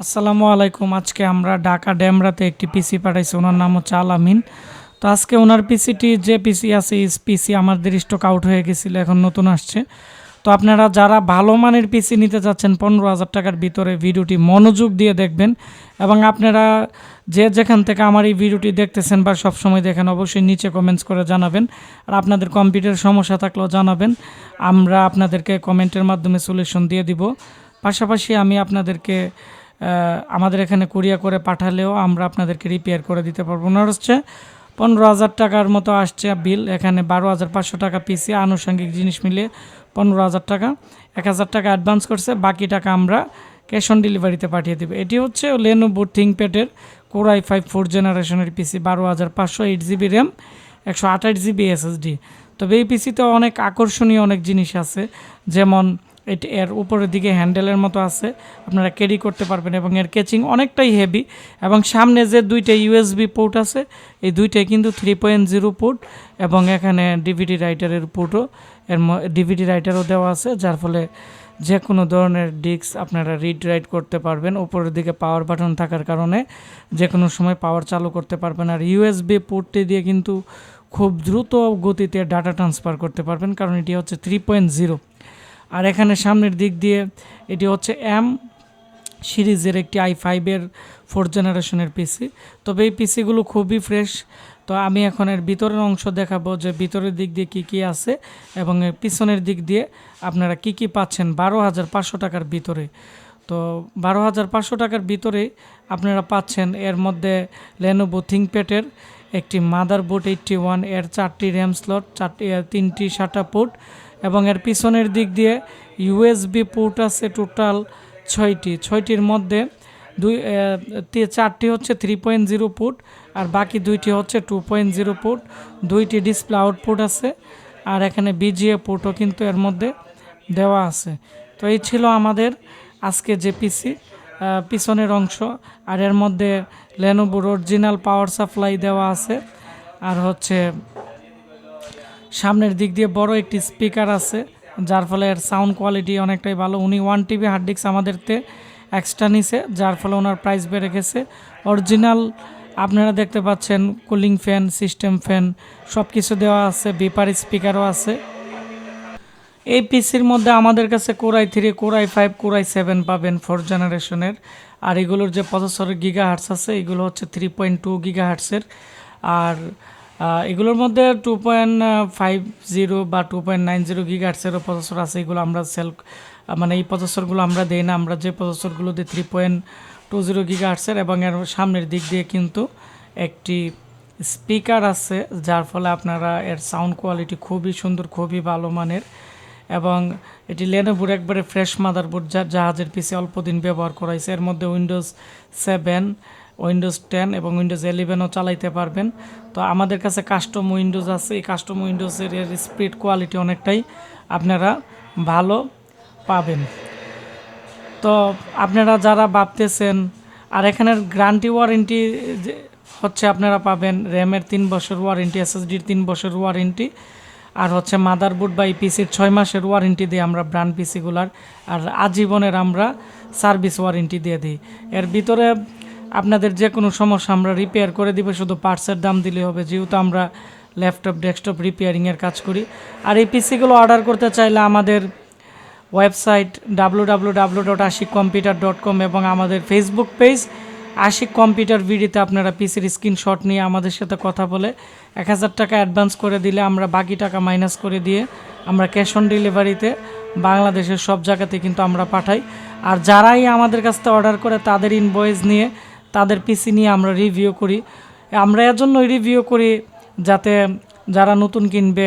আসসালামু আলাইকুম। আজকে আমরা ঢাকা ডেমরাতে একটি পিসি পাঠাইছি, ওনার নাম হচ্ছে আলামিন। তো আজকে ওনার পিসিটি যে পিসি আছে এই পিসি আমাদের স্টক আউট হয়ে গেছিলো, এখন নতুন আসছে। তো আপনারা যারা ভালো মানের পিসি নিতে চাচ্ছেন 15,000 টাকার ভিতরে, ভিডিওটি মনোযোগ দিয়ে দেখবেন। এবং আপনারা যে যেখান থেকে আমার এই ভিডিওটি দেখতেছেন বা সবসময় দেখেন, অবশ্যই নিচে কমেন্টস করে জানাবেন। আর আপনাদের কম্পিউটার সমস্যা থাকলেও জানাবেন, আমরা আপনাদেরকে কমেন্টের মাধ্যমে সলিউশন দিয়ে দিব। পাশাপাশি আমি আপনাদেরকে আমাদের এখানে কুরিয়ার করে পাঠালেও আমরা আপনাদেরকে রিপেয়ার করে দিতে পারবো। ওনার হচ্ছে 15,000 টাকার মতো আসছে বিল। এখানে 12,500 টাকা পিসি, আনুষঙ্গিক জিনিস মিলিয়ে 15,000 টাকা। 1,000 টাকা অ্যাডভান্স করছে, বাকি টাকা আমরা ক্যাশ অন ডেলিভারিতে পাঠিয়ে দেবো। এটি হচ্ছে Lenovo থিংকপ্যাডের Core i5 4th জেনারেশনের পিসি, 12,500, 8GB র্যাম, 128GB SSD। তবে এই পিসিতে অনেক আকর্ষণীয় অনেক জিনিস আছে, যেমন এর উপরের দিকে হ্যান্ডেলের মতো আছে, আপনারা ক্যারি করতে পারবেন এবং এর ক্যাচিং অনেকটাই হেভি। এবং সামনে যে দুইটা USB পোর্ট আছে, এই দুইটাই কিন্তু 3.0 পোর্ট, এবং এখানে ডিভিডি রাইটারের পোর্টও ডিভিডি রাইটারও দেওয়া আছে, যার ফলে যে কোনো ধরনের ডিস্ক আপনারা রিড রাইট করতে পারবেন। উপরের দিকে পাওয়ার বাটন থাকার কারণে যে কোনো সময় পাওয়ার চালু করতে পারবেন। আর USB পোর্টটি দিয়ে কিন্তু খুব দ্রুত গতিতে ডাটা ট্রান্সফার করতে পারবেন, কারণ এটি হচ্ছে 3.0। আর এখানে সামনের দিক দিয়ে এটি হচ্ছে M সিরিজের একটি i5-এর 4th জেনারেশনের পিসি। তবে এই পিসিগুলো খুবই ফ্রেশ। তো আমি এখন এর ভিতরের অংশ দেখাবো, যে ভিতরের দিক দিয়ে কী আছে এবং পিছনের দিক দিয়ে আপনারা কি পাচ্ছেন 12,500 টাকার ভিতরে। তো 12,500 টাকার ভিতরে আপনারা পাচ্ছেন এর মধ্যে Lenovo থিংকপ্যাডের একটি মাদারবোর্ড 81, এর 4টি র্যাম স্লট, 3টি SATA পোর্ট, এবং এর পিছনের দিক দিয়ে USB পোর্ট আছে টোটাল 6টির মধ্যে 4টি হচ্ছে 3.0 পোর্ট, আর বাকি 2টি হচ্ছে 2.0 পোর্ট। 2টি ডিসপ্লে আউটপুট আছে, আর এখানে BGA পোর্টও কিন্তু এর মধ্যে দেওয়া আছে। তো এই ছিল আমাদের আজকে যে পিসি পিছনের অংশ। আর এর মধ্যে Lenovo অরিজিনাল পাওয়ার সাপ্লাই দেওয়া আছে, আর হচ্ছে সামনের দিক দিয়ে বড় একটি স্পিকার আছে, যার ফলে এর সাউন্ড কোয়ালিটি অনেকটাই ভালো। উনি 1TB হার্ড ডিস্ক আমাদেরতে এক্সট্রা নিছে, যার ফলে ওনার প্রাইস বেড়ে গেছে। অরিজিনাল আপনারা দেখতে পাচ্ছেন কুলিং ফ্যান, সিস্টেম ফ্যান সব কিছু দেওয়া আছে, বিপার স্পিকারও আছে। এই পিসির মধ্যে আমাদের কাছে Core i3, Core i5, Core i7 পাবেন 4th জেনারেশনের। আর এগুলোর যে প্রসেসরের গিগাহার্টস আছে, এগুলো হচ্ছে 3.2 গিগাহার্টসের। আর এগুলোর মধ্যে 2.50 বা 2.90 গিগাহার্টসেরও প্রসেসর আছে। এগুলো আমরা মানে এই প্রসেসরগুলো আমরা দেই না, আমরা যে প্রসেসরগুলো দিই 3.20 গিগাহার্টসের। এবং এর সামনের দিক দিয়ে কিন্তু একটি স্পিকার আছে, যার ফলে আপনারা এর সাউন্ড কোয়ালিটি খুবই সুন্দর, খুবই ভালো মানের। এবং এটি Lenovoর একবারে ফ্রেশ মাদারবোর্ড, যার জাহাজের পিসি অল্প দিন ব্যবহার করা হয়েছে। এর মধ্যে Windows 7, Windows 10 এবং Windows 11ও চালাইতে পারবেন। তো আমাদের কাছে কাস্টম উইন্ডোজ আছে, এই কাস্টম উইন্ডোজের এর স্পিড কোয়ালিটি অনেকটাই আপনারা ভালো পাবেন। তো আপনারা যারা ভাবতেছেন, আর এখানের গ্যারান্টি ওয়ারেন্টি হচ্ছে আপনারা পাবেন র্যামের 3 বছর ওয়ারেন্টি, SSDর 3 বছর ওয়ারেন্টি, আর হচ্ছে মাদারবোর্ড বা এই পিসির 6 মাসের ওয়ারেন্টি দিয়ে আমরা ব্র্যান্ড পিসিগুলার, আর আজীবনের আমরা সার্ভিস ওয়ারেন্টি দিয়ে দিই। এর ভিতরে আপনাদের যে কোনো সমস্যা আমরা রিপেয়ার করে দিব, শুধু পার্টসের দাম দিলে হবে, যেহেতু আমরা ল্যাপটপ ডেস্কটপ রিপেয়ারিংয়ের কাজ করি। আর এই পিসিগুলো অর্ডার করতে চাইলে আমাদের ওয়েবসাইট www.ashikcomputer.com এবং আমাদের ফেসবুক পেজ আশিক কম্পিউটার ভিডিওতে আপনারা পিসির স্ক্রিনশট নিয়ে আমাদের সাথে কথা বলে 1,000 টাকা অ্যাডভান্স করে দিলে আমরা বাকি টাকা মাইনাস করে দিয়ে আমরা ক্যাশ অন ডেলিভারিতে বাংলাদেশের সব জায়গাতে কিন্তু আমরা পাঠাই। আর যারাই আমাদের কাছ থেকে অর্ডার করে তাদের ইনভয়েস নিয়ে তাদের পিসি নিয়ে আমরা রিভিউ করি। আমরা এর জন্যই রিভিউ করি যাতে যারা নতুন কিনবে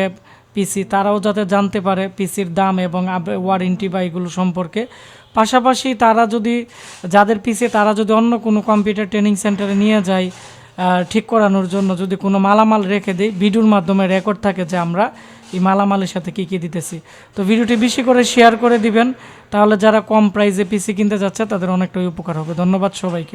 পিসি তারাও যাতে জানতে পারে পিসির দাম এবং ওয়ারেন্টি বা এগুলো সম্পর্কে। পাশাপাশি তারা যদি যাদের পিসি তারা যদি অন্য কোনো কম্পিউটার ট্রেনিং সেন্টারে নিয়ে যায় ঠিক করানোর জন্য, যদি কোনো মালামাল রেখে দেয়, ভিডিওর মাধ্যমে রেকর্ড থাকে যে আমরা এই মালামালের সাথে কী কী দিতেছি। তো ভিডিওটি বেশি করে শেয়ার করে দিবেন, তাহলে যারা কম প্রাইসে পিসি কিনতে যাচ্ছে তাদের অনেকটাই উপকার হবে। ধন্যবাদ সবাইকে।